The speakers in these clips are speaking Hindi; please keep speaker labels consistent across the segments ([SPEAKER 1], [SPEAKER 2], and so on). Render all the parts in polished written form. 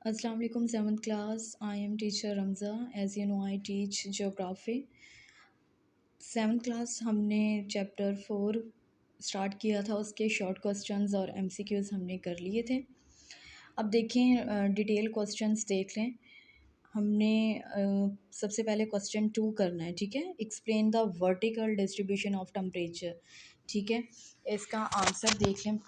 [SPEAKER 1] Assalamu alaikum, 7th class. I am teacher Ramza. As you know, I teach geography. 7th class हमने चैप्टर 4 स्टार्ट किया था, उसके शॉर्ट क्वेश्चंस और एमसीक्यूज़ हमने कर लिए थे। अब देखें, डिटेल क्वेश्चंस देख लें। हमने सबसे पहले क्वेश्चन 2 करना है, ठीक है। Explain the vertical distribution of temperature, ठीक है। इसका आंसर देख लें।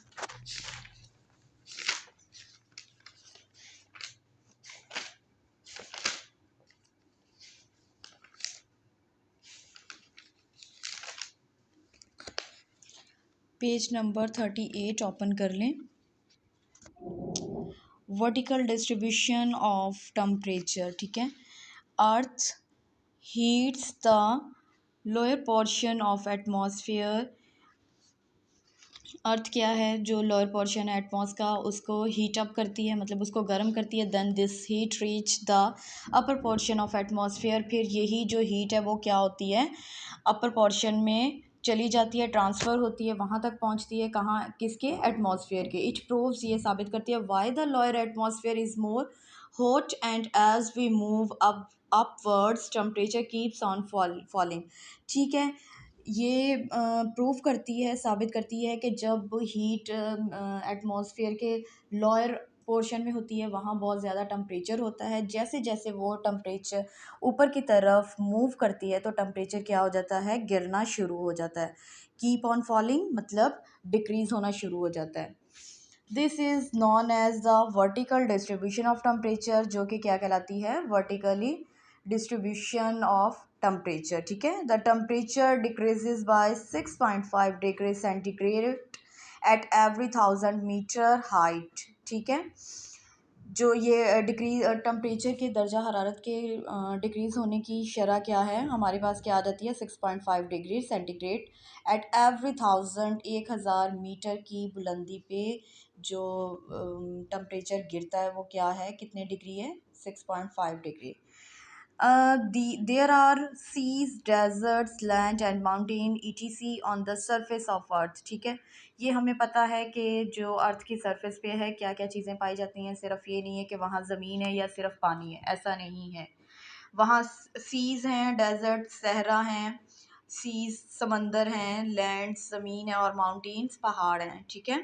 [SPEAKER 1] पेज नंबर 38 ओपन कर लें। वर्टिकल डिस्ट्रीब्यूशन ऑफ टेम्परेचर, ठीक है। Earth heats the lower portion of atmosphere. Earth क्या है, जो लोअर पोर्शन है एटमॉस का, उसको हीट अप करती है, मतलब उसको गर्म करती है। Then this heat reach the upper portion of atmosphere. फिर यही जो हीट है वो क्या होती है, अपर पोर्शन में चली जाती है, ट्रांसफ़र होती है, वहाँ तक पहुँचती है, कहाँ, किसके, एटमॉस्फेयर के। इट प्रूव्स, ये साबित करती है, why the lower atmosphere is more hot and as we move up upwards temperature keeps on falling, ठीक है। ये प्रूव करती है, साबित करती है कि जब हीट एटमॉस्फेयर के लोअर पोर्शन में होती है वहाँ बहुत ज़्यादा टम्परेचर होता है। जैसे जैसे वो टम्परेचर ऊपर की तरफ मूव करती है तो टम्परेचर क्या हो जाता है, गिरना शुरू हो जाता है। कीप ऑन फॉलिंग मतलब डिक्रीज़ होना शुरू हो जाता है। This is known as the vertical distribution of temperature, जो कि क्या कहलाती है, वर्टिकली डिस्ट्रीब्यूशन ऑफ टेम्परेचर, ठीक है। The temperature decreases by 6.5 degree centigrade at every 1000 metre height, ठीक है। जो ये डिक्रीज टेम्परेचर के दर्जा हरारत के डिक्रीज़ होने की शरह क्या है, हमारे पास क्या आ जाती है, 6.5 degree centigrade at every 1000 metre की बुलंदी पे जो टेम्परेचर गिरता है वो क्या है, कितने डिग्री है, 6.5 degree. There are seas, deserts, land and mountain etc on the surface of earth, ठीक है। ये हमें पता है कि जो अर्थ की सरफेस पे है क्या क्या चीज़ें पाई जाती हैं। सिर्फ ये नहीं है कि वहाँ ज़मीन है या सिर्फ पानी है, ऐसा नहीं है। वहाँ सीज़ हैं, डेजर्ट सहरा हैं, सीज़ समंदर हैं, लैंड ज़मीन है और माउंटेन्स पहाड़ हैं, ठीक है।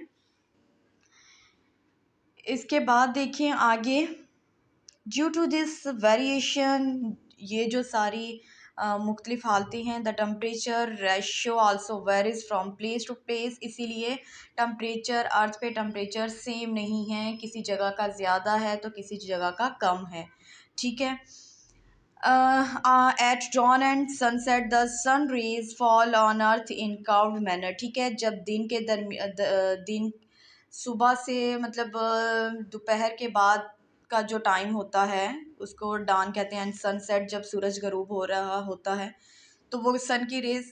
[SPEAKER 1] इसके बाद देखिए आगे, ड्यू टू दिस वेरिएशन, ये जो सारी मुख्तलिफ हालतें हैं, the temperature ratio also varies from place to place. इसीलिए टम्परेचर, अर्थ पे टम्परेचर सेम नहीं है, किसी जगह का ज़्यादा है तो किसी जगह का कम है, ठीक है। At dawn and sunset the sun rays fall on earth in curved manner, ठीक है। जब दिन के दिन सुबह से मतलब दोपहर के बाद का जो टाइम होता है उसको डान कहते हैं। सनसेट जब सूरज गरूब हो रहा होता है तो वो सन की रेज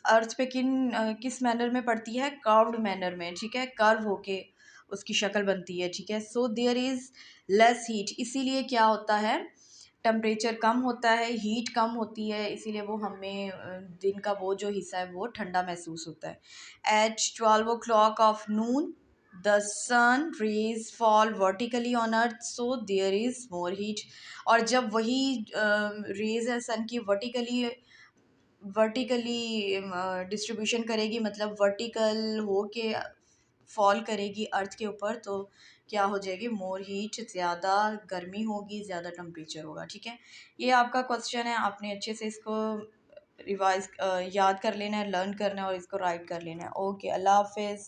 [SPEAKER 1] अर्थ पे किस मैनर में पड़ती है, कर्व्ड मैनर में, ठीक है। कर्व होके उसकी शक्ल बनती है, ठीक है। So there is less heat, इसीलिए क्या होता है, टेम्परेचर कम होता है, हीट कम होती है, इसीलिए वो हमें दिन का वो जो हिस्सा है वो ठंडा महसूस होता है। At 12 o'clock of noon the sun rays fall vertically on earth so there is more heat. और जब वही रेज है सन की वर्टिकली वर्टिकली डिस्ट्रीब्यूशन करेगी, मतलब वर्टिकल हो के फॉल करेगी अर्थ के ऊपर, तो क्या हो जाएगी, मोर हीट, ज़्यादा गर्मी होगी, ज़्यादा टेम्परेचर होगा, ठीक है। ये आपका क्वेश्चन है, आपने अच्छे से इसको रिवाइज याद कर लेना है, लर्न करना है और इसको राइट कर लेना है। ओके, अल्लाह हाफिज़।